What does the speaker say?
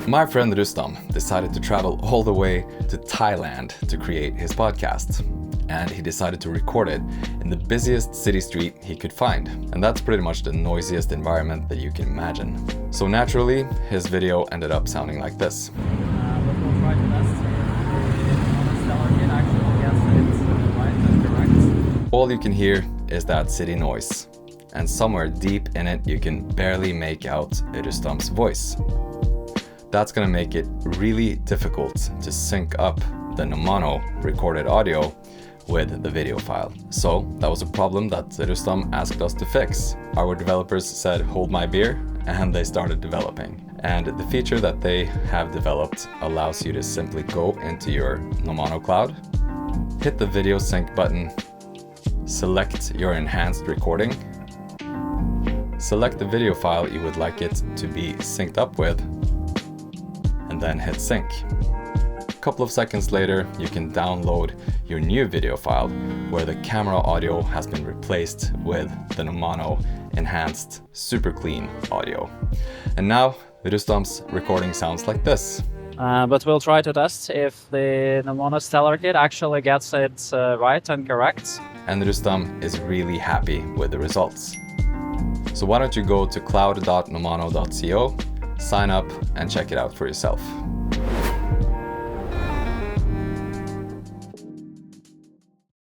My friend Rustam decided to travel all the way to Thailand to create his podcast. And he decided to record it in the busiest city street he could find. And that's pretty much the noisiest environment that you can imagine. So naturally, his video ended up sounding like this. We'll try to test it actually gets it right and correct. All you can hear is that city noise. And somewhere deep in it, you can barely make out Rustam's voice. That's gonna make it really difficult to sync up the Nomono recorded audio with the video file. So that was a problem that Rustam asked us to fix. Our developers said, hold my beer, and they started developing. And the feature that they have developed allows you to simply go into your Nomono Cloud, hit the video sync button, select your enhanced recording, select the video file you would like it to be synced up with, and then hit sync. A couple of seconds later, you can download your new video file where the camera audio has been replaced with the Nomono enhanced super clean audio. And now Rustam's recording sounds like this. But we'll try to test if the Nomono Stellar Kit actually gets it right and correct. And Rustam is really happy with the results. So why don't you go to cloud.nomono.co, sign up and check it out for yourself.